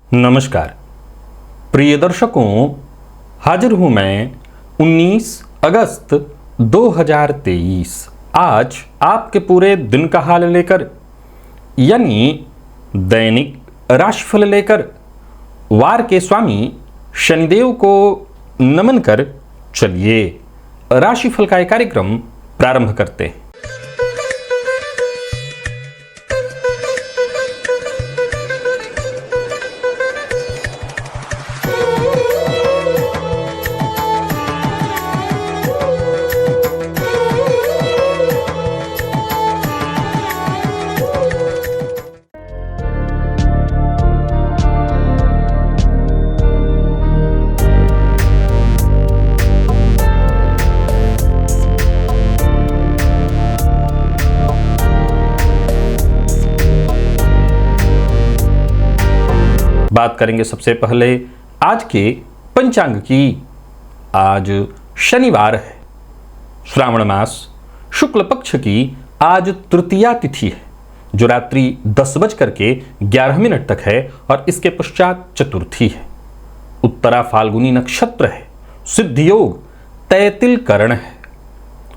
नमस्कार प्रिय दर्शकों, हाजिर हूं मैं 19 अगस्त 2023 आज आपके पूरे दिन का हाल लेकर, यानी दैनिक राशिफल लेकर वार के स्वामी शनिदेव को नमन कर चलिए राशिफल का एक कार्यक्रम प्रारंभ करते हैं। बात करेंगे सबसे पहले आज के पंचांग की। आज शनिवार है, श्रावण मास शुक्ल पक्ष की आज तृतीया तिथि है जो रात्रि 10:11 तक है और इसके पश्चात चतुर्थी है। उत्तरा फाल्गुनी नक्षत्र है, सिद्ध योग तैतिल करण है।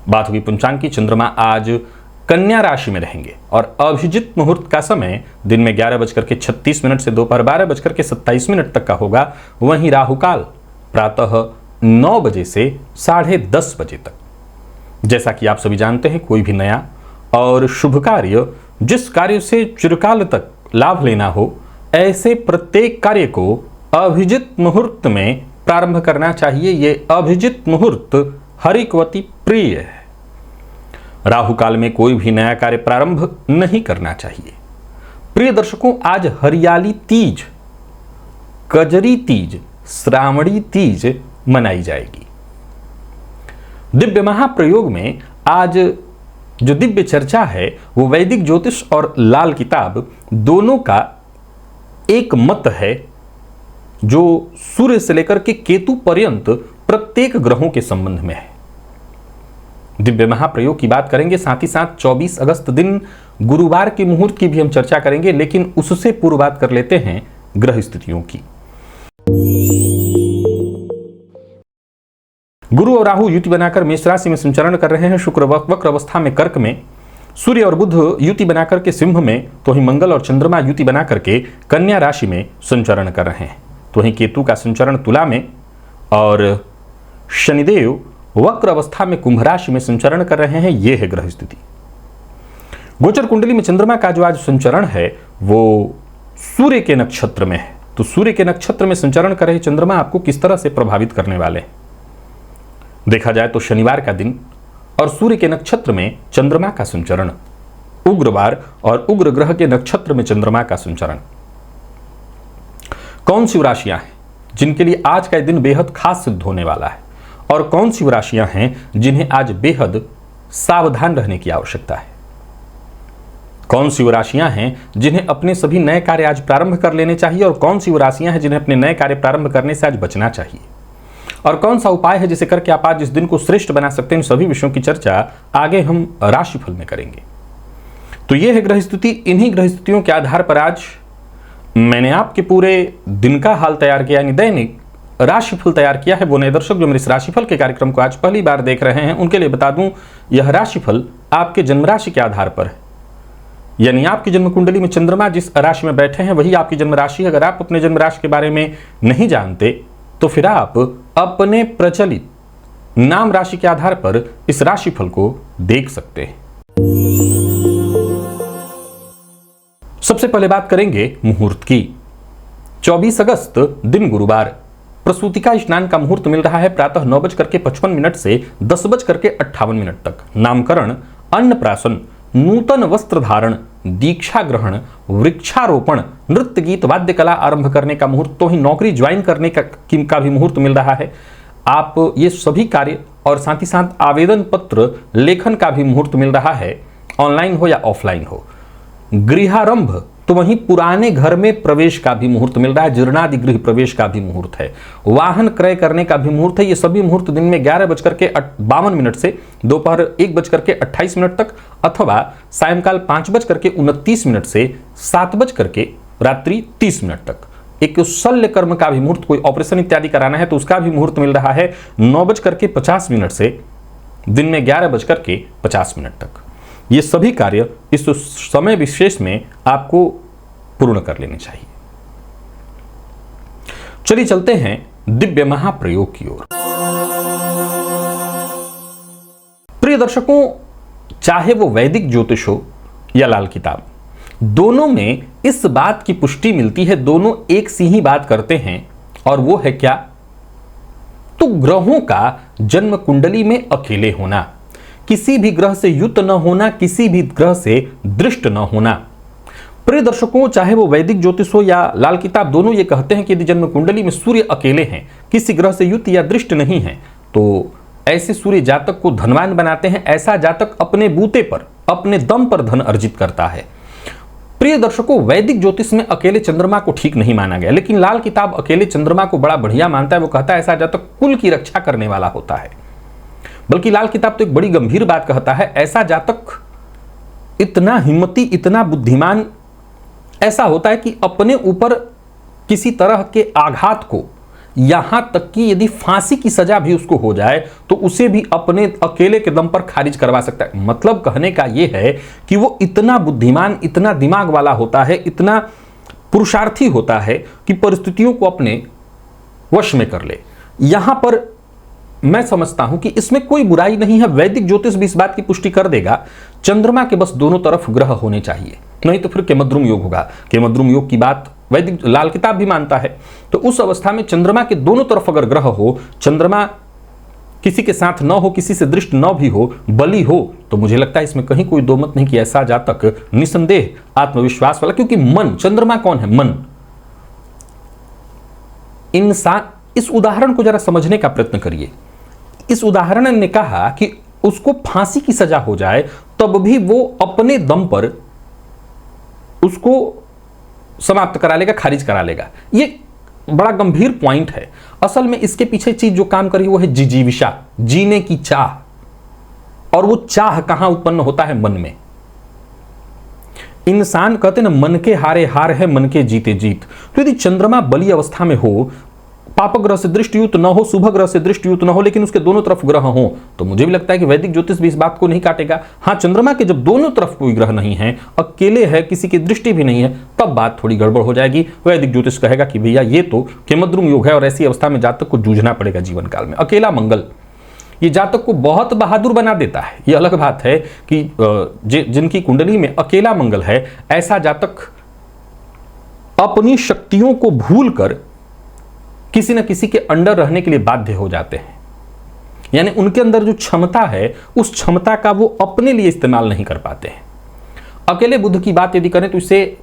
बात हुई पंचांग की। चंद्रमा आज कन्या राशि में रहेंगे और अभिजित मुहूर्त का समय दिन में 11:36 से दोपहर 12:27 तक का होगा। वहीं राहुकाल प्रातः 9 बजे से 10:30 बजे तक। जैसा कि आप सभी जानते हैं, कोई भी नया और शुभ कार्य, जिस कार्य से चिरकाल तक लाभ लेना हो, ऐसे प्रत्येक कार्य को अभिजित मुहूर्त में प्रारंभ करना चाहिए। ये अभिजित मुहूर्त हरिकवती प्रिय है। राहु काल में कोई भी नया कार्य प्रारंभ नहीं करना चाहिए। प्रिय दर्शकों, आज हरियाली तीज, कजरी तीज, श्रावणी तीज मनाई जाएगी। दिव्य महाप्रयोग में आज जो दिव्य चर्चा है वो वैदिक ज्योतिष और लाल किताब दोनों का एक मत है, जो सूर्य से लेकर के केतु पर्यंत प्रत्येक ग्रहों के संबंध में है। दिव्य महाप्रयोग की बात करेंगे, साथ ही साथ 24 अगस्त दिन गुरुवार के मुहूर्त की भी हम चर्चा करेंगे, लेकिन उससे पूर्व बात कर लेते हैं ग्रह स्थितियों की। गुरु और राहु युति बनाकर मेष राशि में संचरण कर रहे हैं। शुक्र वक्र अवस्था में कर्क में, सूर्य और बुध युति बनाकर के सिंह में, तो वहीं मंगल और चंद्रमा युति बनाकर के कन्या राशि में संचरण कर रहे हैं। तो वहीं केतु का संचरण तुला में और शनिदेव वक्र अवस्था में कुंभ राशि में संचरण कर रहे हैं। यह है ग्रह स्थिति। गोचर कुंडली में चंद्रमा का जो आज संचरण है वो सूर्य के नक्षत्र में है। तो सूर्य के नक्षत्र में संचरण कर रहे चंद्रमा आपको किस तरह से प्रभावित करने वाले हैं? देखा जाए तो शनिवार का दिन और सूर्य के नक्षत्र में चंद्रमा का संचरण, उग्रवार और उग्र ग्रह के नक्षत्र में चंद्रमा का संचरण। कौन सी राशियां हैं जिनके लिए आज का दिन बेहद खास सिद्ध होने वाला है, और कौन सी राशियां हैं जिन्हें आज बेहद सावधान रहने की आवश्यकता है? कौन सी राशियां हैं जिन्हें अपने सभी नए कार्य आज प्रारंभ कर लेने चाहिए, और कौन सी राशियां हैं जिन्हें अपने नए कार्य प्रारंभ करने से आज बचना चाहिए, और कौन सा उपाय है जिसे करके आप आज इस दिन को श्रेष्ठ बना सकते हैं? इन सभी विषयों की चर्चा आगे हम राशिफल में करेंगे। तो यह है ग्रह स्थिति। इन्हीं ग्रह स्थितियों के आधार पर आज मैंने आपके पूरे दिन का हाल तैयार किया, यानी दैनिक राशिफल तैयार किया है। वो नए दर्शक जो मेरे इस राशिफल के कार्यक्रम को आज पहली बार देख रहे हैं, उनके लिए बता दूं, यह राशिफल आपके जन्म राशि के आधार पर है। यानी आपकी जन्म कुंडली में चंद्रमा जिस राशि में बैठे हैं वही आपकी जन्म राशि है। अगर आप अपने जन्म राशि के बारे में नहीं जानते तो फिर आप अपने प्रचलित नाम राशि के आधार पर इस राशिफल को देख सकते हैं। सबसे पहले बात करेंगे मुहूर्त की। 24 अगस्त दिन गुरुवार, प्रसूतिका स्नान का मुहूर्त मिल रहा है प्रातः 9:55 से 10:58 तक। नामकरण, अन्नप्राशन, नूतन वस्त्र धारण, दीक्षा ग्रहण, वृक्षारोपण, नृत्य गीत वाद्य कला आरंभ करने का मुहूर्त, तो ही नौकरी ज्वाइन करने का भी मुहूर्त मिल रहा है। आप ये सभी कार्य और साथ ही साथ आवेदन पत्र लेखन का भी मुहूर्त मिल रहा है, ऑनलाइन हो या ऑफलाइन हो। गृहारंभ, तो वहीं पुराने घर में प्रवेश का भी मुहूर्त मिल रहा है। जीर्णादि गृह प्रवेश का भी मुहूर्त है। वाहन क्रय करने का भी मुहूर्त है। ये सभी मुहूर्त दिन में 11:52 से दोपहर 1:28 तक, अथवा सायंकाल 5:29 से 7:30 तक एक शल्य कर्म का भी मुहूर्त, कोई ऑपरेशन इत्यादि कराना है तो उसका भी मुहूर्त मिल रहा है 9:50 से दिन में 11:50 तक। ये सभी कार्य इस समय विशेष में आपको पूर्ण कर लेने चाहिए। चलिए चलते हैं दिव्य महाप्रयोग की ओर। प्रिय दर्शकों, चाहे वो वैदिक ज्योतिष हो या लाल किताब, दोनों में इस बात की पुष्टि मिलती है, दोनों एक सी ही बात करते हैं, और वो है क्या? तो ग्रहों का जन्म कुंडली में अकेले होना, किसी भी ग्रह से युत न होना, किसी भी ग्रह से दृष्ट न होना। प्रिय दर्शकों, चाहे वो वैदिक ज्योतिष हो या लाल किताब, दोनों ये कहते हैं कि यदि जन्म कुंडली में सूर्य अकेले हैं, किसी ग्रह से युत या दृष्ट नहीं है, तो ऐसे सूर्य जातक को धनवान बनाते हैं। ऐसा जातक अपने बूते पर, अपने दम पर धन अर्जित करता है। प्रिय दर्शकों, वैदिक ज्योतिष में अकेले चंद्रमा को ठीक नहीं माना गया, लेकिन लाल किताब अकेले चंद्रमा को बड़ा बढ़िया मानता है। वो कहता है ऐसा जातक कुल की रक्षा करने वाला होता है। बल्कि लाल किताब तो एक बड़ी गंभीर बात कहता है, ऐसा जातक इतना हिम्मती, इतना बुद्धिमान ऐसा होता है कि अपने ऊपर किसी तरह के आघात को, यहां तक कि यदि फांसी की सजा भी उसको हो जाए तो उसे भी अपने अकेले के दम पर खारिज करवा सकता है। मतलब कहने का यह है कि वो इतना बुद्धिमान, इतना दिमाग वाला होता है, इतना पुरुषार्थी होता है कि परिस्थितियों को अपने वश में कर ले। यहां पर मैं समझता हूं कि इसमें कोई बुराई नहीं है। वैदिक ज्योतिष भी इस बात की पुष्टि कर देगा, चंद्रमा के बस दोनों तरफ ग्रह होने चाहिए, नहीं तो फिर केमद्रुम योग होगा। केमद्रुम योग की बात वैदिक लाल किताब भी मानता है। तो उस अवस्था में चंद्रमा के दोनों तरफ अगर ग्रह हो, चंद्रमा किसी के साथ न हो, किसी से दृष्ट न भी हो, बली हो, तो मुझे लगता है इसमें कहीं कोई दो मत नहीं कि ऐसा जातक निसंदेह आत्मविश्वास वाला, क्योंकि मन, चंद्रमा कौन है? मन। इंसान, इस उदाहरण को जरा समझने का प्रयत्न करिए। इस उदाहरण ने कहा कि उसको फांसी की सजा हो जाए तब भी वो अपने दम पर उसको समाप्त करा लेगा, खारिज करा लेगा। ये बड़ा गंभीर पॉइंट है। असल में इसके पीछे चीज जो काम करी वो है जिजीविषा, जीने की चाह। और वो चाह कहां उत्पन्न होता है? मन में। इंसान कहते ना, मन के हारे हार है, मन के जीते जीत। तो यदि चंद्रमा बली अवस्था में हो, पाप ग्रह से दृष्टियुत न हो, शुभ ग्रह से दृष्टियुत न हो, लेकिन उसके दोनों तरफ ग्रह हो, तो मुझे भी लगता है कि वैदिक ज्योतिष भी इस बात को नहीं काटेगा। हाँ, चंद्रमा के जब दोनों तरफ कोई ग्रह नहीं है, अकेले है, किसी की दृष्टि भी नहीं है, तब बात थोड़ी गड़बड़ हो जाएगी। वैदिक ज्योतिष कहेगा कि भैया ये तो केमद्रुम योग है और ऐसी अवस्था में जातक को जूझना पड़ेगा जीवन काल में। अकेला मंगल ये जातक को बहुत बहादुर बना देता है। ये अलग बात है कि जिनकी कुंडली में अकेला मंगल है, ऐसा जातक अपनी शक्तियों को भूल कर किसी न किसी के अंडर रहने के लिए बाध्य हो जाते हैं। यानी उनके अंदर जो क्षमता है, उस क्षमता का वो अपने लिए इस्तेमाल नहीं कर पाते हैं। अकेले बुध की बात यदि करें तो इसे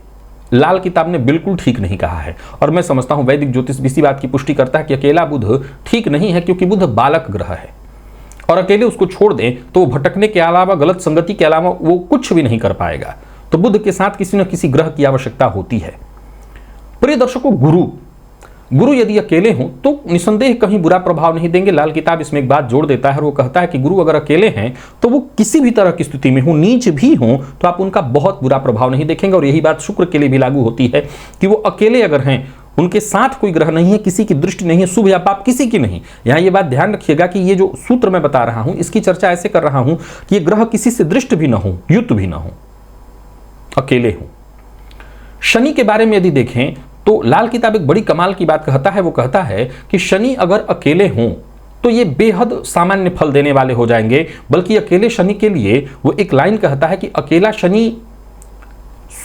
लाल किताब ने बिल्कुल ठीक नहीं कहा है, और मैं समझता हूं वैदिक ज्योतिष भी इसी बात की पुष्टि करता है कि अकेला बुध ठीक नहीं है, क्योंकि बुध बालक ग्रह है और अकेले उसको छोड़ दें तो भटकने के अलावा, गलत संगति के अलावा वो कुछ भी नहीं कर पाएगा। तो बुध के साथ किसी न किसी ग्रह की आवश्यकता होती है। प्रिय दर्शकों, गुरु यदि अकेले हों तो निसंदेह कहीं बुरा प्रभाव नहीं देंगे। लाल किताब इसमें एक बात जोड़ देता है और वो कहता है कि गुरु अगर अकेले हैं तो वो किसी भी तरह की स्थिति में हो, नीच भी हों, तो आप उनका बहुत बुरा प्रभाव नहीं देखेंगे। और यही बात शुक्र के लिए भी लागू होती है कि वो अकेले अगर हैं, उनके साथ कोई ग्रह नहीं है, किसी की दृष्टि नहीं है, शुभ या पाप किसी की नहीं। यहां ये बात ध्यान रखिएगा कि ये जो सूत्र मैं बता रहा हूं, इसकी चर्चा ऐसे कर रहा हूं कि ये ग्रह किसी से दृष्ट भी ना हो, युत भी ना हो, अकेले हो। शनि के बारे में यदि देखें तो लाल किताब एक बड़ी कमाल की बात कहता है। वो कहता है कि शनि अगर अकेले हों तो ये बेहद सामान्य फल देने वाले हो जाएंगे। बल्कि अकेले शनि के लिए वो एक लाइन कहता है कि अकेला शनि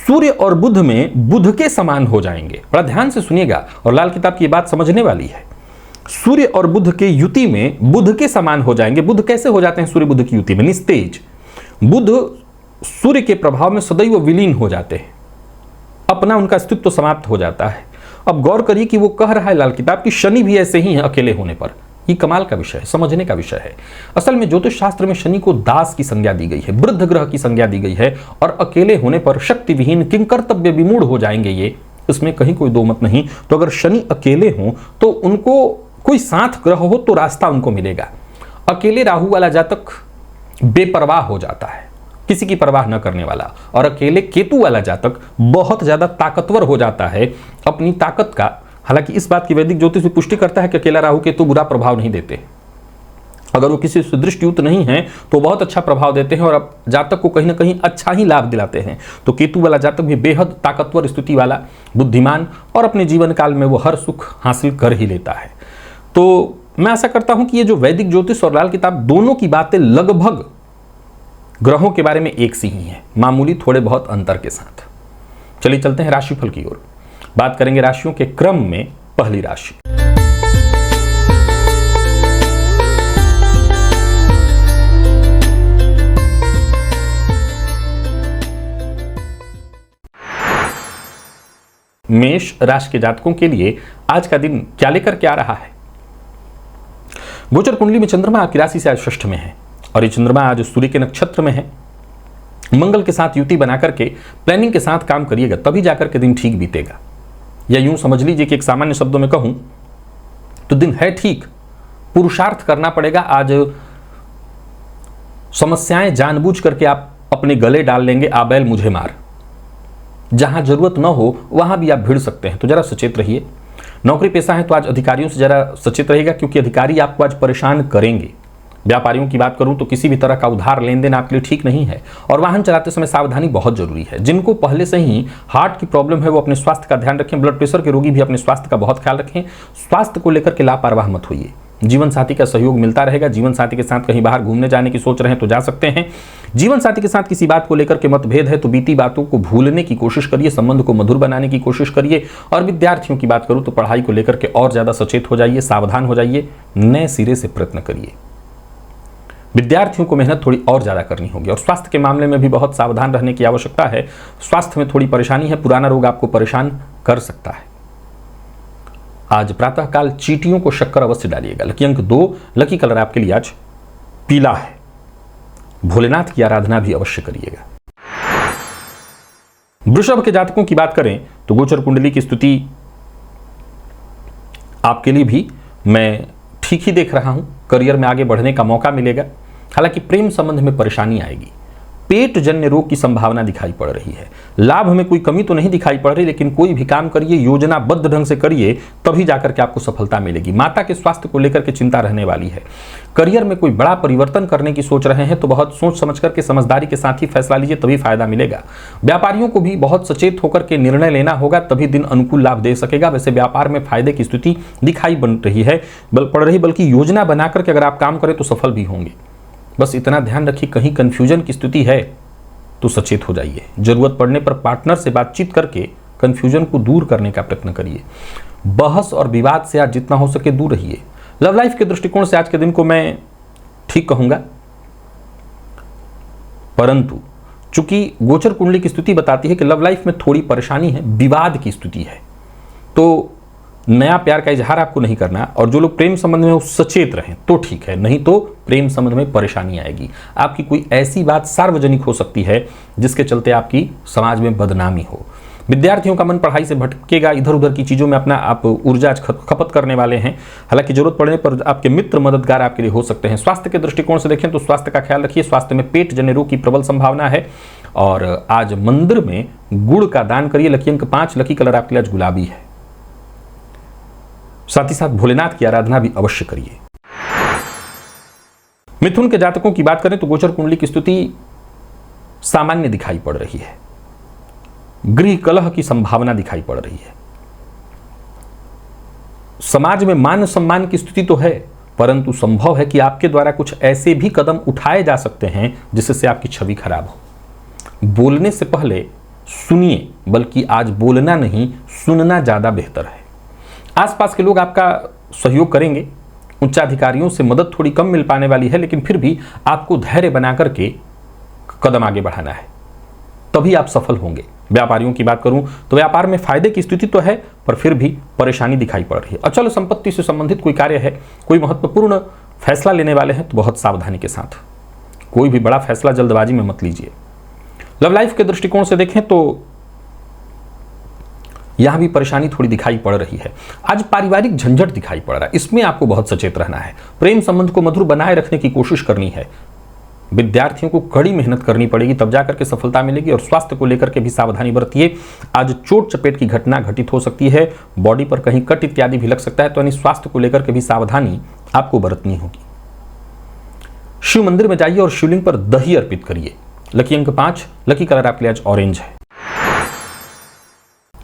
सूर्य और बुध में बुध के समान हो जाएंगे। बड़ा ध्यान से सुनिएगा, और लाल किताब की बात समझने वाली है। सूर्य और बुध के युति में बुध के समान हो जाएंगे। बुध कैसे हो जाते हैं सूर्य बुध की युति में? निस्तेज। बुध सूर्य के प्रभाव में सदैव विलीन हो जाते हैं, अपना उनका अस्तित्व समाप्त हो जाता है। अब गौर करिए कि वो कह रहा है लाल किताब कि शनि भी ऐसे ही है अकेले होने पर। ये कमाल का विषय है, समझने का विषय है। असल में ज्योतिष शास्त्र में शनि को दास की संज्ञा दी गई है, वृद्ध ग्रह की संज्ञा दी गई है, और अकेले होने पर शक्ति विहीन, किंकर्तव्य विमूढ़ हो जाएंगे ये, इसमें कहीं कोई दो मत नहीं। तो अगर शनि अकेले हों तो उनको कोई साथ ग्रह हो तो रास्ता उनको मिलेगा। अकेले राहु वाला जातक बेपरवाह हो जाता है, किसी की परवाह न करने वाला, और अकेले केतु वाला जातक बहुत ज्यादा ताकतवर हो जाता है, अपनी ताकत का हालांकि इस बात की वैदिक ज्योतिष भी पुष्टि करता है कि अकेला राहु केतु बुरा प्रभाव नहीं देते। अगर वो किसी से दृष्टियुक्त नहीं है तो बहुत अच्छा प्रभाव देते हैं और अब जातक को कहीं ना कहीं अच्छा ही लाभ दिलाते हैं। तो केतु वाला जातक भी बेहद ताकतवर स्थिति वाला, बुद्धिमान और अपने जीवन काल में वो हर सुख हासिल कर ही लेता है। तो मैं आशा करता हूं कि ये जो वैदिक ज्योतिष और लाल किताब दोनों की बातें लगभग ग्रहों के बारे में एक सी ही हैं, मामूली थोड़े बहुत अंतर के साथ। चलिए चलते हैं राशिफल की ओर। बात करेंगे राशियों के क्रम में। पहली राशि मेष राशि के जातकों के लिए आज का दिन क्या लेकर के आ रहा है। गोचर कुंडली में चंद्रमा आपकी राशि से आज षष्ठ में है और ये चंद्रमा आज सूर्य के नक्षत्र में है। मंगल के साथ युति बना करके प्लानिंग के साथ काम करिएगा, तभी जाकर के दिन ठीक बीतेगा। या यूं समझ लीजिए कि एक सामान्य शब्दों में कहूं तो दिन है ठीक, पुरुषार्थ करना पड़ेगा। आज समस्याएं जानबूझ करके आप अपने गले डाल लेंगे, आ बैल मुझे मार। जहां जरूरत न हो वहां भी आप भिड़ सकते हैं, तो जरा सचेत रहिए। नौकरी पेशा है तो आज अधिकारियों से जरा सचेत रहिएगा, क्योंकि अधिकारी आपको आज परेशान करेंगे। व्यापारियों की बात करूं तो किसी भी तरह का उधार लेन देन आपके लिए ठीक नहीं है और वाहन चलाते समय सावधानी बहुत जरूरी है। जिनको पहले से ही हार्ट की प्रॉब्लम है वो अपने स्वास्थ्य का ध्यान रखें। ब्लड प्रेशर के रोगी भी अपने स्वास्थ्य का बहुत ख्याल रखें। स्वास्थ्य को लेकर के लापरवाह मत होइए। जीवन साथी का सहयोग मिलता रहेगा। जीवन साथी के साथ कहीं बाहर घूमने जाने की सोच रहे हैं तो जा सकते हैं। जीवन साथी के साथ किसी बात को लेकर के मतभेद है तो बीती बातों को भूलने की कोशिश करिए, संबंध को मधुर बनाने की कोशिश करिए। और विद्यार्थियों की बात करूं तो पढ़ाई को लेकर के और ज्यादा सचेत हो जाइए, सावधान हो जाइए, नए सिरे से प्रयत्न करिए। विद्यार्थियों को मेहनत थोड़ी और ज्यादा करनी होगी और स्वास्थ्य के मामले में भी बहुत सावधान रहने की आवश्यकता है। स्वास्थ्य में थोड़ी परेशानी है, पुराना रोग आपको परेशान कर सकता है। आज प्रातःकाल चींटियों को शक्कर अवश्य डालिएगा। लकी अंक 2, लकी कलर आपके लिए आज पीला है। भोलेनाथ की आराधना भी अवश्य करिएगा। वृषभ के जातकों की बात करें तो गोचर कुंडली की स्थिति आपके लिए भी मैं ठीक ही देख रहा हूं। करियर में आगे बढ़ने का मौका मिलेगा। हालांकि प्रेम संबंध में परेशानी आएगी। पेट जन्य रोग की संभावना दिखाई पड़ रही है। लाभ में कोई कमी तो नहीं दिखाई पड़ रही, लेकिन कोई भी काम करिए योजनाबद्ध ढंग से करिए, तभी जाकर के आपको सफलता मिलेगी। माता के स्वास्थ्य को लेकर के चिंता रहने वाली है। करियर में कोई बड़ा परिवर्तन करने की सोच रहे हैं तो बहुत सोच समझ करके समझदारी के साथ ही फैसला लीजिए, तभी फायदा मिलेगा। व्यापारियों को भी बहुत सचेत होकर के निर्णय लेना होगा, तभी दिन अनुकूल लाभ दे सकेगा। वैसे व्यापार में फायदे की स्थिति दिखाई पड़ रही, बल्कि योजना बना करके अगर आप काम करें तो सफल भी होंगे। बस इतना ध्यान रखिए, कहीं कंफ्यूजन की स्थिति है तो सचेत हो जाइए। जरूरत पड़ने पर पार्टनर से बातचीत करके कंफ्यूजन को दूर करने का प्रयत्न करिए। बहस और विवाद से आज जितना हो सके दूर रहिए। लव लाइफ के दृष्टिकोण से आज के दिन को मैं ठीक कहूंगा, परंतु चूंकि गोचर कुंडली की स्थिति बताती है कि लव लाइफ में थोड़ी परेशानी है, विवाद की स्थिति है, तो नया प्यार का इजहार आपको नहीं करना। और जो लोग प्रेम संबंध में सचेत रहें तो ठीक है, नहीं तो प्रेम संबंध में परेशानी आएगी। आपकी कोई ऐसी बात सार्वजनिक हो सकती है जिसके चलते आपकी समाज में बदनामी हो। विद्यार्थियों का मन पढ़ाई से भटकेगा, इधर उधर की चीजों में अपना आप ऊर्जा खपत करने वाले हैं। हालांकि जरूरत पड़ने पर आपके मित्र मददगार आपके लिए हो सकते हैं। स्वास्थ्य के दृष्टिकोण से देखें तो स्वास्थ्य का ख्याल रखिए। स्वास्थ्य में पेट जन्य रोग की प्रबल संभावना है और आज मंदिर में गुड़ का दान करिए। लकी अंक 5, लकी कलर आपके लिए आज गुलाबी है। साथ ही साथ भोलेनाथ की आराधना भी अवश्य करिए। मिथुन के जातकों की बात करें तो गोचर कुंडली की स्थिति सामान्य दिखाई पड़ रही है। गृह कलह की संभावना दिखाई पड़ रही है। समाज में मान सम्मान की स्थिति तो है, परंतु संभव है कि आपके द्वारा कुछ ऐसे भी कदम उठाए जा सकते हैं जिससे आपकी छवि खराब हो। बोलने से पहले सुनिए, बल्कि आज बोलना नहीं सुनना ज्यादा बेहतर है। आसपास के लोग आपका सहयोग करेंगे। उच्चाधिकारियों से मदद थोड़ी कम मिल पाने वाली है, लेकिन फिर भी आपको धैर्य बना करके कदम आगे बढ़ाना है, तभी आप सफल होंगे। व्यापारियों की बात करूं तो व्यापार में फायदे की स्थिति तो है, पर फिर भी परेशानी दिखाई पड़ रही है। अचल संपत्ति से संबंधित कोई कार्य है, कोई महत्वपूर्ण फैसला लेने वाले हैं तो बहुत सावधानी के साथ। कोई भी बड़ा फैसला जल्दबाजी में मत लीजिए। लव लाइफ के दृष्टिकोण से देखें तो यहां भी परेशानी थोड़ी दिखाई पड़ रही है। आज पारिवारिक झंझट दिखाई पड़ रहा है, इसमें आपको बहुत सचेत रहना है। प्रेम संबंध को मधुर बनाए रखने की कोशिश करनी है। विद्यार्थियों को कड़ी मेहनत करनी पड़ेगी, तब जाकर के सफलता मिलेगी। और स्वास्थ्य को लेकर के भी सावधानी बरतिए। आज चोट चपेट की घटना घटित हो सकती है, बॉडी पर कहीं कट इत्यादि भी लग सकता है, तो यानी स्वास्थ्य को लेकर के भी सावधानी आपको बरतनी होगी। शिव मंदिर में जाइए और शिवलिंग पर दही अर्पित करिए। लकी अंक 5, लकी कलर आपके लिए आज ऑरेंज है।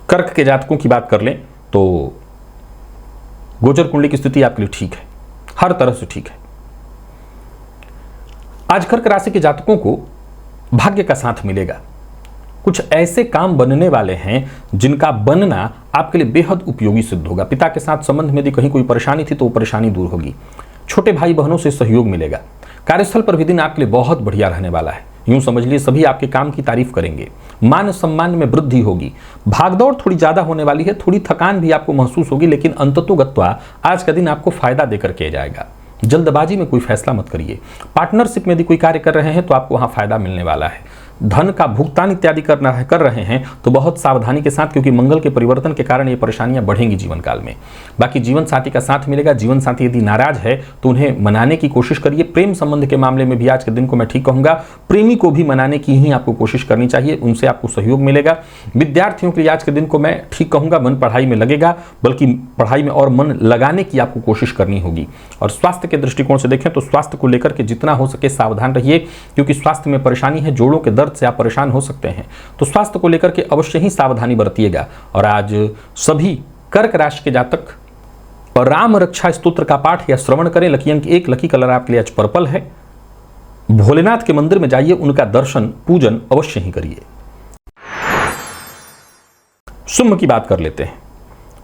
कर्क के जातकों की बात कर लें तो गोचर कुंडली की स्थिति आपके लिए ठीक है, हर तरह से ठीक है। आज कर्क राशि के जातकों को भाग्य का साथ मिलेगा। कुछ ऐसे काम बनने वाले हैं जिनका बनना आपके लिए बेहद उपयोगी सिद्ध होगा। पिता के साथ संबंध में यदि कहीं कोई परेशानी थी तो वो परेशानी दूर होगी। छोटे भाई बहनों से सहयोग मिलेगा। कार्यस्थल पर भी दिन आपके लिए बहुत बढ़िया रहने वाला है। यूं समझ लीजिए सभी आपके काम की तारीफ करेंगे। मान सम्मान में वृद्धि होगी। भागदौड़ थोड़ी ज्यादा होने वाली है, थोड़ी थकान भी आपको महसूस होगी, लेकिन अंततोगत्वा आज का दिन आपको फायदा देकर के जाएगा। जल्दबाजी में कोई फैसला मत करिए। पार्टनरशिप में यदि कोई कार्य कर रहे हैं तो आपको वहां फायदा मिलने वाला है। धन का भुगतान इत्यादि कर रहे हैं तो बहुत सावधानी के साथ, क्योंकि मंगल के परिवर्तन के कारण ये परेशानियां बढ़ेंगी जीवन काल में। बाकी जीवन साथी का साथ मिलेगा। जीवन साथी यदि नाराज है तो उन्हें मनाने की कोशिश करिए। प्रेम संबंध के मामले में भी आज के दिन को मैं ठीक कहूंगा, प्रेमी को भी मनाने की ही आपको कोशिश करनी चाहिए, उनसे आपको सहयोग मिलेगा। विद्यार्थियों के लिए आज के दिन को मैं ठीक कहूंगा, मन पढ़ाई में लगेगा, बल्कि पढ़ाई में और मन लगाने की आपको कोशिश करनी होगी। और स्वास्थ्य के दृष्टिकोण से देखें तो स्वास्थ्य को लेकर के जितना हो सके सावधान रहिए, क्योंकि स्वास्थ्य में परेशानी है, जोड़ों के दर्द से आप परेशान हो सकते हैं। तो स्वास्थ्य को लेकर के अवश्य ही सावधानी बरतिएगा। और आज सभी कर्क राशि के जातक और राम रक्षा स्तोत्र का पाठ या श्रवण करें। लकी अंक 1, लकी कलर आपके लिए आज पर्पल है। भोलेनाथ के मंदिर में जाइए, उनका दर्शन पूजन अवश्य ही करिए। शुंभ की बात कर लेते हैं।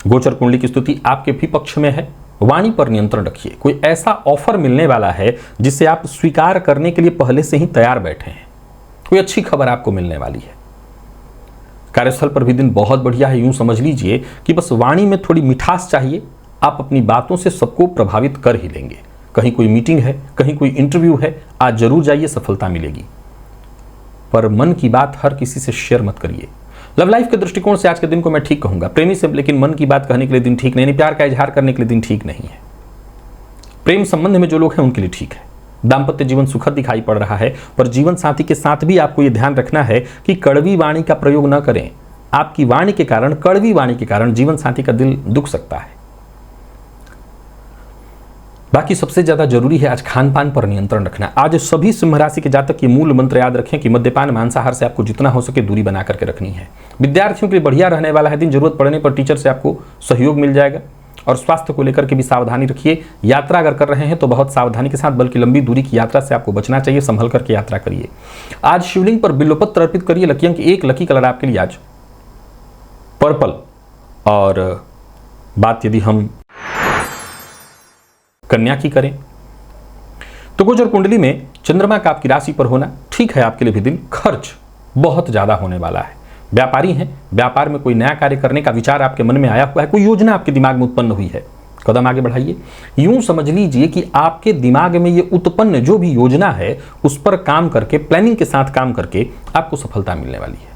गोचर कुंडली की स्थिति आपके भी पक्ष में है। वाणी पर नियंत्रण रखिए। कोई ऐसा ऑफर मिलने वाला है जिसे आप स्वीकार करने के लिए पहले से ही तैयार बैठे हैं। कोई अच्छी खबर आपको मिलने वाली है। कार्यस्थल पर भी दिन बहुत बढ़िया है। यूं समझ लीजिए कि बस वाणी में थोड़ी मिठास चाहिए, आप अपनी बातों से सबको प्रभावित कर ही लेंगे। कहीं कोई मीटिंग है, कहीं कोई इंटरव्यू है, आज जरूर जाइए, सफलता मिलेगी। पर मन की बात हर किसी से शेयर मत करिए। लव लाइफ के दृष्टिकोण से आज के दिन को मैं ठीक कहूंगा। प्रेमी से लेकिन मन की बात कहने के लिए दिन ठीक नहीं, प्यार का इजहार करने के लिए दिन ठीक नहीं है। प्रेम संबंध में जो लोग हैं उनके लिए ठीक है। दाम्पत्य जीवन सुखद दिखाई पड़ रहा है, पर जीवन साथी के साथ भी आपको यह ध्यान रखना है कि कड़वी वाणी का प्रयोग न करें। आपकी वाणी के कारण, कड़वी वाणी के कारण जीवन साथी का दिल दुख सकता है। बाकी सबसे ज्यादा जरूरी है आज खान पान पर नियंत्रण रखना। आज सभी सिंह राशि के जातक ये मूल मंत्र याद रखें कि मद्यपान, मांसाहार से आपको जितना हो सके दूरी बना करके रखनी है। विद्यार्थियों के लिए बढ़िया रहने वाला है दिन। जरूरत पड़ने पर टीचर से आपको सहयोग मिल जाएगा। और स्वास्थ्य को लेकर के भी सावधानी रखिए। यात्रा अगर कर रहे हैं तो बहुत सावधानी के साथ, बल्कि लंबी दूरी की यात्रा से आपको बचना चाहिए। संभल करके यात्रा करिए। आज शिवलिंग पर बिल्वपत्र अर्पित करिए। लकी अंक 1, लकी कलर आपके लिए आज पर्पल। और बात यदि हम कन्या की करें तो गोचर कुंडली में चंद्रमा का आपकी राशि पर होना ठीक है। आपके लिए भी दिन खर्च बहुत ज्यादा होने वाला है। व्यापारी हैं, व्यापार में कोई नया कार्य करने का विचार आपके मन में आया हुआ है, कोई योजना आपके दिमाग में उत्पन्न हुई है, कदम आगे बढ़ाइए। यूं समझ लीजिए कि आपके दिमाग में ये उत्पन्न जो भी योजना है उस पर काम करके, प्लानिंग के साथ काम करके आपको सफलता मिलने वाली है।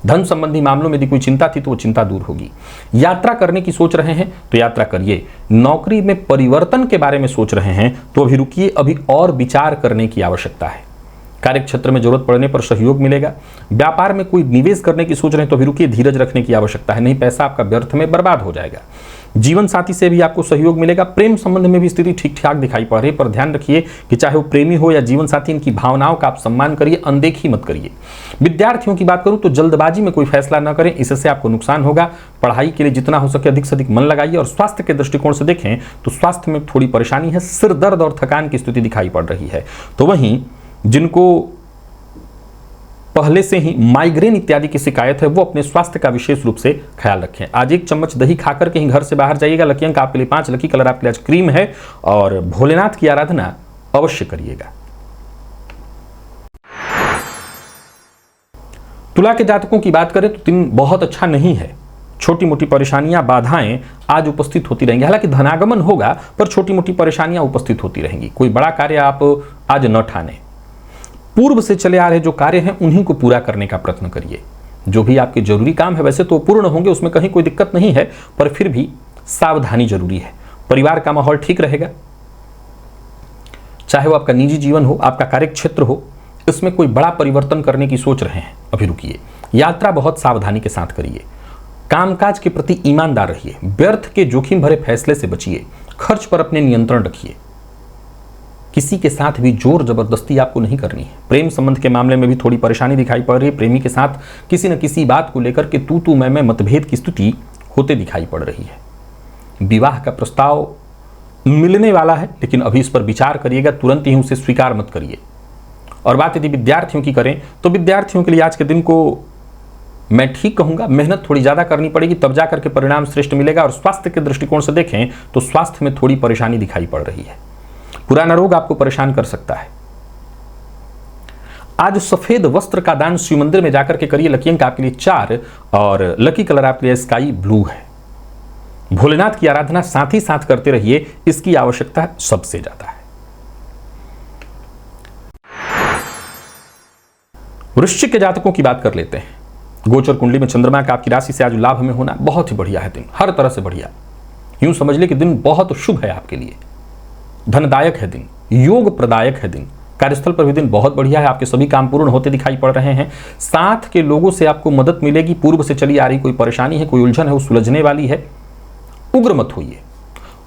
धन संबंधी मामलों में यदि कोई चिंता थी तो वो चिंता दूर होगी। यात्रा करने की सोच रहे हैं तो यात्रा करिए। नौकरी में परिवर्तन के बारे में सोच रहे हैं तो अभी रुकिए, अभी और विचार करने की आवश्यकता है। कार्य क्षेत्र में जरूरत पड़ने पर सहयोग मिलेगा। व्यापार में कोई निवेश करने की सोच रहे हैं तो अभी रुकिए, धीरज रखने की आवश्यकता है, नहीं पैसा आपका व्यर्थ में बर्बाद हो जाएगा। जीवन साथी से भी आपको सहयोग मिलेगा। प्रेम संबंध में भी स्थिति ठीक ठाक दिखाई पड़ रही है, पर ध्यान रखिए कि चाहे वो प्रेमी हो या जीवन साथी, इनकी भावनाओं का आप सम्मान करिए, अनदेखी मत करिए। विद्यार्थियों की बात करूं तो जल्दबाजी में कोई फैसला न करें, इससे आपको नुकसान होगा। पढ़ाई के लिए जितना हो सके अधिक से अधिक मन लगाइए। और स्वास्थ्य के दृष्टिकोण से देखें तो स्वास्थ्य में थोड़ी परेशानी है, सिर दर्द और थकान की स्थिति दिखाई पड़ रही है। तो वहीं जिनको पहले से ही माइग्रेन इत्यादि की शिकायत है वो अपने स्वास्थ्य का विशेष रूप से ख्याल रखें। आज 1 चम्मच दही खाकर के ही घर से बाहर जाइएगा। लकी अंक आपके लिए 5, लकी कलर आपके लिए आज क्रीम है। और भोलेनाथ की आराधना अवश्य करिएगा। तुला के जातकों की बात करें तो दिन बहुत अच्छा नहीं है। छोटी मोटी परेशानियां, बाधाएं आज उपस्थित होती रहेंगी। हालांकि धनागमन होगा पर छोटी मोटी परेशानियां उपस्थित होती रहेंगी। कोई बड़ा कार्य आप आज न ठाने। पूर्व से चले आ रहे जो कार्य हैं उन्हीं को पूरा करने का प्रयत्न करिए। जो भी आपके जरूरी काम है वैसे तो पूर्ण होंगे, उसमें कहीं कोई दिक्कत नहीं है, पर फिर भी सावधानी जरूरी है। परिवार का माहौल ठीक रहेगा, चाहे वो आपका निजी जीवन हो, आपका कार्य क्षेत्र हो। इसमें कोई बड़ा परिवर्तन करने की सोच रहे हैं, अभी रुकिए। यात्रा बहुत सावधानी के साथ करिए, कामकाज के प्रति ईमानदार रहिए, व्यर्थ के जोखिम भरे फैसले से बचिए, खर्च पर अपने नियंत्रण रखिए। किसी के साथ भी जोर जबरदस्ती आपको नहीं करनी है। प्रेम संबंध के मामले में भी थोड़ी परेशानी दिखाई पड़ रही है। प्रेमी के साथ किसी न किसी बात को लेकर के तू मैं मतभेद की स्थिति होते दिखाई पड़ रही है। विवाह का प्रस्ताव मिलने वाला है, लेकिन अभी इस पर विचार करिएगा, तुरंत ही उसे स्वीकार मत करिए। और बात यदि विद्यार्थियों की करें तो विद्यार्थियों के लिए आज के दिन को मैं ठीक कहूंगा, मेहनत थोड़ी ज्यादा करनी पड़ेगी, तब जाकर के परिणाम श्रेष्ठ मिलेगा। और स्वास्थ्य के दृष्टिकोण से देखें तो स्वास्थ्य में थोड़ी परेशानी दिखाई पड़ रही है। पुराना रोग आपको परेशान कर सकता है। आज सफेद वस्त्र का दान शिव मंदिर में जाकर के करिए। लकी अंक आपके लिए 4 और लकी कलर आपके लिए स्काई ब्लू है। भोलेनाथ की आराधना साथ ही साथ करते रहिए, इसकी आवश्यकता सबसे ज्यादा है। वृश्चिक के जातकों की बात कर लेते हैं। गोचर कुंडली में चंद्रमा का आपकी राशि से आज लाभ में होना बहुत ही बढ़िया है दिन, हर तरह से बढ़िया। यूं समझ ले कि दिन बहुत शुभ है आपके लिए, धनदायक है दिन, योग प्रदायक है दिन। कार्यस्थल पर भी दिन बहुत बढ़िया है, आपके सभी काम पूर्ण होते दिखाई पड़ रहे हैं। साथ के लोगों से आपको मदद मिलेगी। पूर्व से चली आ रही कोई परेशानी है, कोई उलझन है, वो सुलझने वाली है। उग्र मत होइए,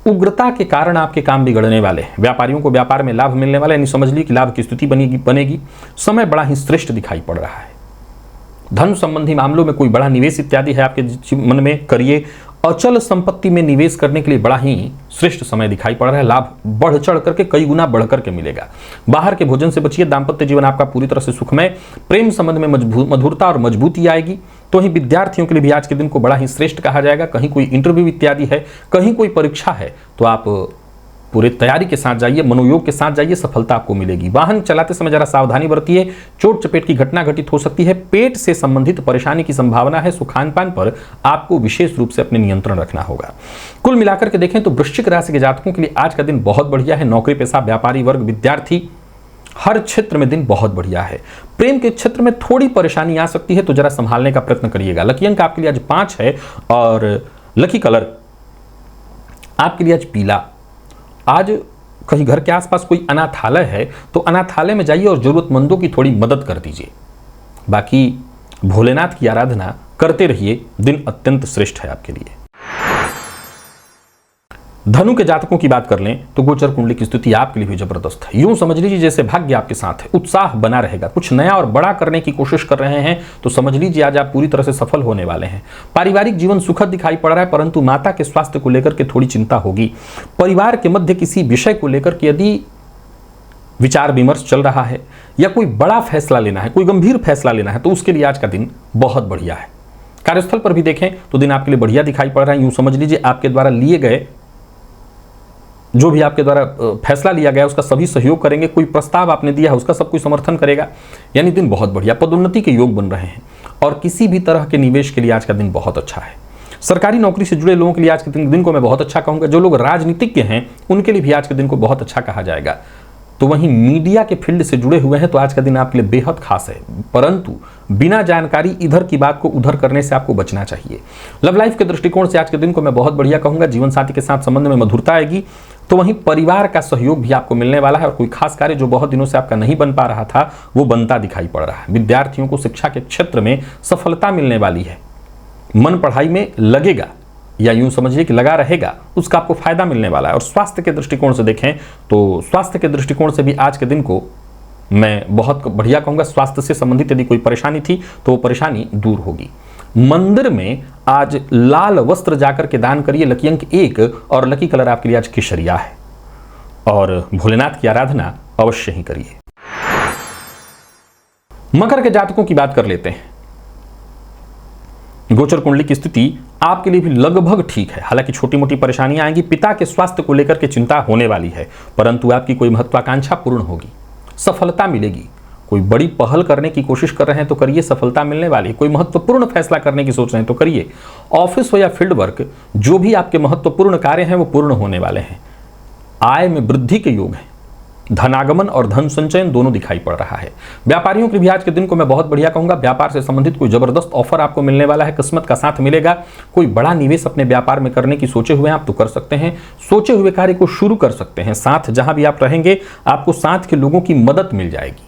उग्रता के कारण आपके काम बिगड़ने वाले हैं। व्यापारियों को व्यापार में लाभ मिलने वाला है, यानी समझ लीजिए कि लाभ की स्थिति बनेगी। समय बड़ा ही श्रेष्ठ दिखाई पड़ रहा है। धन संबंधी मामलों में कोई बड़ा निवेश इत्यादि है आपके मन में, करिए। अचल संपत्ति में निवेश करने के लिए बड़ा ही श्रेष्ठ समय दिखाई पड़ रहा है। लाभ बढ़ चढ़ करके कई गुना बढ़ करके मिलेगा। बाहर के भोजन से बचिए। दाम्पत्य जीवन आपका पूरी तरह से सुखमय। प्रेम संबंध में मधुरता और मजबूती आएगी। तो ही विद्यार्थियों के लिए भी आज के दिन को बड़ा ही श्रेष्ठ कहा जाएगा। कहीं कोई इंटरव्यू इत्यादि है, कहीं कोई परीक्षा है, तो आप पूरे तैयारी के साथ जाइए, मनोयोग के साथ जाइए, सफलता आपको मिलेगी। वाहन चलाते समय जरा सावधानी बरतिए, चोट चपेट की घटना घटित हो सकती है। पेट से संबंधित परेशानी की संभावना है। सो खान पान पर आपको विशेष रूप से अपने नियंत्रण रखना होगा। कुल मिलाकर के देखें तो वृश्चिक राशि के जातकों के लिए आज का दिन बहुत बढ़िया है। नौकरी पेशा, व्यापारी वर्ग, विद्यार्थी, हर क्षेत्र में दिन बहुत बढ़िया है। प्रेम के क्षेत्र में थोड़ी परेशानी आ सकती है, तो जरा संभालने का प्रयत्न करिएगा। लकी अंक आपके लिए आज 5 है और लकी कलर आपके लिए आज पीला। आज कहीं घर के आसपास कोई अनाथालय है तो अनाथालय में जाइए और जरूरतमंदों की थोड़ी मदद कर दीजिए। बाकी भोलेनाथ की आराधना करते रहिए, दिन अत्यंत श्रेष्ठ है आपके लिए। धनु के जातकों की बात कर लें तो गोचर कुंडली की स्थिति आपके लिए भी जबरदस्त है। यूं समझ लीजिए जैसे भाग्य आपके साथ है, उत्साह बना रहेगा। कुछ नया और बड़ा करने की कोशिश कर रहे हैं तो समझ लीजिए आज आप पूरी तरह से सफल होने वाले हैं। पारिवारिक जीवन सुखद दिखाई पड़ रहा है, परंतु माता के स्वास्थ्य को लेकर के थोड़ी चिंता होगी। परिवार के मध्य किसी विषय को लेकर के यदि विचार विमर्श चल रहा है या कोई बड़ा फैसला लेना है, कोई गंभीर फैसला लेना है, तो उसके लिए आज का दिन बहुत बढ़िया है। कार्यस्थल पर भी देखें तो दिन आपके लिए बढ़िया दिखाई पड़ रहा है। यूं समझ लीजिए आपके द्वारा लिए गए, जो भी आपके द्वारा फैसला लिया गया उसका सभी सहयोग करेंगे। कोई प्रस्ताव आपने दिया है उसका सब कोई समर्थन करेगा। यानी दिन बहुत बढ़िया, पदोन्नति के योग बन रहे हैं। और किसी भी तरह के निवेश के लिए आज का दिन बहुत अच्छा है। सरकारी नौकरी से जुड़े लोगों के लिए आज के दिन को मैं बहुत अच्छा कहूंगा। जो लोग राजनीतिज्ञ हैं उनके लिए भी आज के दिन को बहुत अच्छा कहा जाएगा। तो वहीं मीडिया के फील्ड से जुड़े हुए हैं तो आज का दिन आपके लिए बेहद खास है, परंतु बिना जानकारी इधर की बात को उधर करने से आपको बचना चाहिए। लव लाइफ के दृष्टिकोण से आज के दिन को मैं बहुत बढ़िया कहूंगा। जीवन साथी के साथ संबंध में मधुरता आएगी। तो वहीं परिवार का सहयोग भी आपको मिलने वाला है और कोई खास कार्य जो बहुत दिनों से आपका नहीं बन पा रहा था वो बनता दिखाई पड़ रहा है। विद्यार्थियों को शिक्षा के क्षेत्र में सफलता मिलने वाली है। मन पढ़ाई में लगेगा या यूं समझिए कि लगा रहेगा, उसका आपको फायदा मिलने वाला है। और स्वास्थ्य के दृष्टिकोण से देखें तो स्वास्थ्य के दृष्टिकोण से भी आज के दिन को मैं बहुत बढ़िया कहूंगा। स्वास्थ्य से संबंधित यदि कोई परेशानी थी तो वो परेशानी दूर होगी। मंदिर में आज लाल वस्त्र जाकर के दान करिए। लकी अंक 1 और लकी कलर आपके लिए आज केसरिया है। और भोलेनाथ की आराधना अवश्य ही करिए। मकर के जातकों की बात कर लेते हैं। गोचर कुंडली की स्थिति आपके लिए भी लगभग ठीक है। हालांकि छोटी मोटी परेशानियां आएंगी। पिता के स्वास्थ्य को लेकर के चिंता होने वाली है, परंतु आपकी कोई महत्वाकांक्षा पूर्ण होगी, सफलता मिलेगी। कोई बड़ी पहल करने की कोशिश कर रहे हैं तो करिए, सफलता मिलने वाली है। कोई महत्वपूर्ण फैसला करने की सोच रहे हैं तो करिए। ऑफिस हो या फील्ड वर्क, जो भी आपके महत्वपूर्ण कार्य हैं वो पूर्ण होने वाले हैं। आय में वृद्धि के योग हैं। धनागमन और धन संचयन दोनों दिखाई पड़ रहा है। व्यापारियों के भी आज के दिन को मैं बहुत बढ़िया कहूंगा। व्यापार से संबंधित कोई जबरदस्त ऑफर आपको मिलने वाला है, किस्मत का साथ मिलेगा। कोई बड़ा निवेश अपने व्यापार में करने की सोचे हुए हैं आप तो कर सकते हैं। सोचे हुए कार्य को शुरू कर सकते हैं। साथ जहां भी आप रहेंगे आपको साथ के लोगों की मदद मिल जाएगी।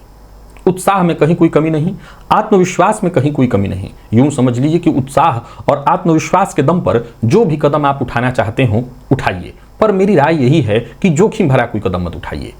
उत्साह में कहीं कोई कमी नहीं, आत्मविश्वास में कहीं कोई कमी नहीं। यूं समझ लीजिए कि उत्साह और आत्मविश्वास के दम पर जो भी कदम आप उठाना चाहते हो उठाइए, पर मेरी राय यही है कि जोखिम भरा कोई कदम मत उठाइए।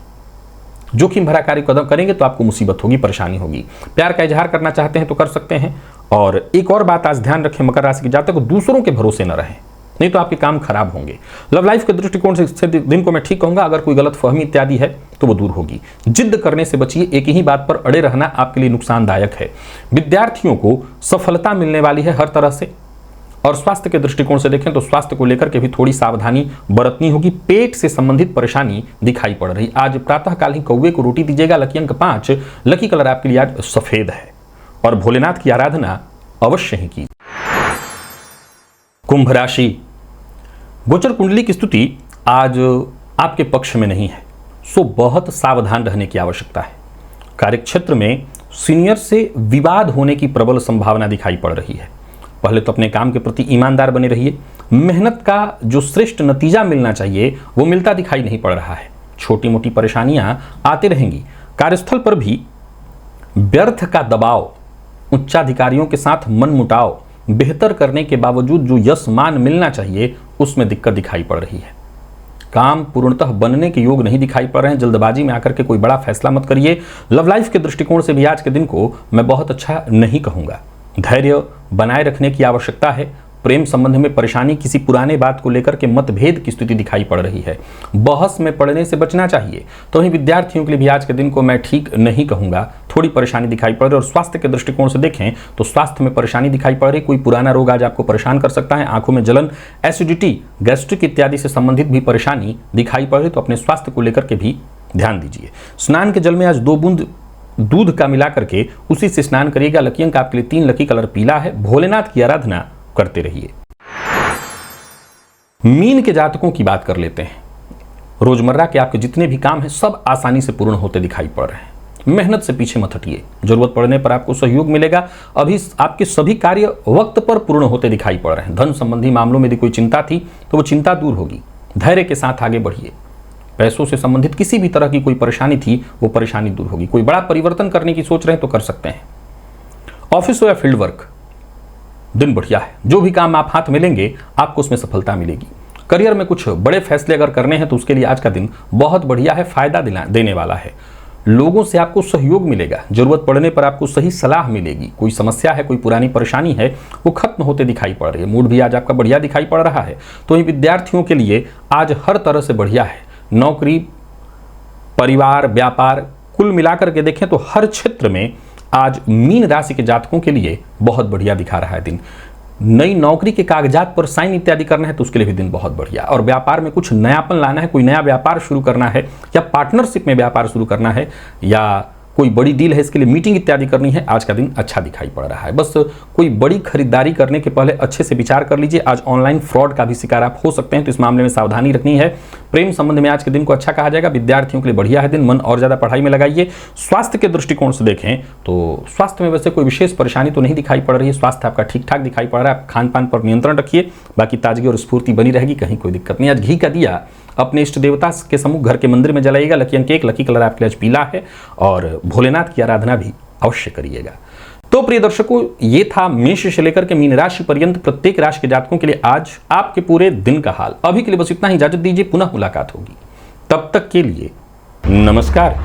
जोखिम भरा कार्य कदम करेंगे तो आपको मुसीबत होगी, परेशानी होगी। प्यार का इजहार करना चाहते हैं तो कर सकते हैं। और एक और बात आज ध्यान रखें, मकर राशि के जातक को दूसरों के भरोसे न रहें, नहीं तो आपके काम खराब होंगे। लव लाइफ के दृष्टिकोण से दिन को मैं ठीक कहूंगा। अगर कोई गलत फहमी इत्यादि है तो वो दूर होगी। जिद्द करने से बचिए, एक ही बात पर अड़े रहना आपके लिए नुकसानदायक है। विद्यार्थियों को सफलता मिलने वाली है हर तरह से। और स्वास्थ्य के दृष्टिकोण से देखें तो स्वास्थ्य को लेकर के भी थोड़ी सावधानी बरतनी होगी। पेट से संबंधित परेशानी दिखाई पड़ रही। आज प्रातःकाल ही कौवे को रोटी दीजिएगा। लकी अंक 5, लकी कलर आपके लिए आज सफेद है। और भोलेनाथ की आराधना अवश्य ही कीजिए। कुंभ राशि, गोचर कुंडली की स्थिति आज आपके पक्ष में नहीं है, सो बहुत सावधान रहने की आवश्यकता है। कार्यक्षेत्र में सीनियर से विवाद होने की प्रबल संभावना दिखाई पड़ रही है। पहले तो अपने काम के प्रति ईमानदार बने रहिए। मेहनत का जो श्रेष्ठ नतीजा मिलना चाहिए वो मिलता दिखाई नहीं पड़ रहा है। छोटी मोटी परेशानियां आती रहेंगी। कार्यस्थल पर भी व्यर्थ का दबाव, उच्चाधिकारियों के साथ मनमुटाव, बेहतर करने के बावजूद जो यश मान मिलना चाहिए उसमें दिक्कत दिखाई पड़ रही है। काम पूर्णतः बनने के योग नहीं दिखाई पड़ रहे हैं। जल्दबाजी में आकर के कोई बड़ा फैसला मत करिए। लव लाइफ के दृष्टिकोण से भी आज के दिन को मैं बहुत अच्छा नहीं कहूंगा। धैर्य बनाए रखने की आवश्यकता है। प्रेम संबंध में परेशानी, किसी पुराने बात को लेकर के मतभेद की स्थिति दिखाई पड़ रही है। बहस में पड़ने से बचना चाहिए। तो वहीं विद्यार्थियों के लिए भी आज के दिन को मैं ठीक नहीं कहूंगा, थोड़ी परेशानी दिखाई पड़ रही है। और स्वास्थ्य के दृष्टिकोण से देखें तो स्वास्थ्य में परेशानी दिखाई पड़ रही। कोई पुराना रोग आज आपको परेशान कर सकता है। आंखों में जलन, एसिडिटी, गैस्ट्रिक इत्यादि से संबंधित भी परेशानी दिखाई पड़ रही, तो अपने स्वास्थ्य को लेकर के भी ध्यान दीजिए। स्नान के जल में आज 2 बूंद दूध का मिला करके उसी से स्नान करिएगा। लकी अंक आपके लिए 3, लकी कलर पीला है। भोलेनाथ की आराधना करते रहिए। मीन के जातकों की बात कर लेते हैं। रोजमर्रा के आपके जितने भी काम हैं सब आसानी से पूर्ण होते दिखाई पड़ रहे हैं। मेहनत से पीछे मत हटिए, जरूरत पड़ने पर आपको सहयोग मिलेगा। अभी आपके सभी कार्य वक्त पर पूर्ण होते दिखाई पड़ रहे हैं। धन संबंधी मामलों में यदि कोई चिंता थी तो वो चिंता दूर होगी। धैर्य के साथ आगे बढ़िए। पैसों से संबंधित किसी भी तरह की कोई परेशानी थी वो परेशानी दूर होगी। कोई बड़ा परिवर्तन करने की सोच रहे हैं तो कर सकते हैं। ऑफिस हो या फील्ड वर्क, दिन बढ़िया है। जो भी काम आप हाथ में लेंगे आपको उसमें सफलता मिलेगी। करियर में कुछ बड़े फैसले अगर करने हैं तो उसके लिए आज का दिन बहुत बढ़िया है, फायदा देने वाला है। लोगों से आपको सहयोग मिलेगा। जरूरत पड़ने पर आपको सही सलाह मिलेगी। कोई समस्या है, कोई पुरानी परेशानी है, वो खत्म होते दिखाई पड़ रही है। मूड भी आज आपका बढ़िया दिखाई पड़ रहा है। तो इन विद्यार्थियों के लिए आज हर तरह से बढ़िया है। नौकरी, परिवार, व्यापार, कुल मिलाकर के देखें तो हर क्षेत्र में आज मीन राशि के जातकों के लिए बहुत बढ़िया दिखा रहा है दिन। नई नौकरी के कागजात पर साइन इत्यादि करना है तो उसके लिए भी दिन बहुत बढ़िया। और व्यापार में कुछ नयापन लाना है, कोई नया व्यापार शुरू करना है या पार्टनरशिप में व्यापार शुरू करना है या कोई बड़ी डील है, इसके लिए मीटिंग इत्यादि करनी है, आज का दिन अच्छा दिखाई पड़ रहा है। बस कोई बड़ी खरीदारी करने के पहले अच्छे से विचार कर लीजिए। आज ऑनलाइन फ्रॉड का भी शिकार आप हो सकते हैं, तो इस मामले में सावधानी रखनी है। प्रेम संबंध में आज के दिन को अच्छा कहा जाएगा। विद्यार्थियों के लिए बढ़िया है दिन। मन और ज्यादा पढ़ाई में लगाइए। स्वास्थ्य के दृष्टिकोण से देखें तो स्वास्थ्य में वैसे कोई विशेष परेशानी तो नहीं दिखाई पड़ रही है। स्वास्थ्य आपका ठीक ठाक दिखाई पड़ रहा है। खान पान पर नियंत्रण रखिए, बाकी ताजगी और स्फूर्ति बनी रहेगी, कहीं कोई दिक्कत नहीं। आज घी का दिया अपने इष्ट देवता के सम्मुख घर के मंदिर में जलाइएगा। लकी अंक 1, लकी कलर आपके लिए आज पीला है। और भोलेनाथ की आराधना भी अवश्य करिएगा। तो प्रिय दर्शकों, ये था मेष से लेकर के मीन राशि पर्यंत प्रत्येक राशि के जातकों के लिए आज आपके पूरे दिन का हाल। अभी के लिए बस इतना ही, इजाजत दीजिए, पुनः मुलाकात होगी। तब तक के लिए नमस्कार।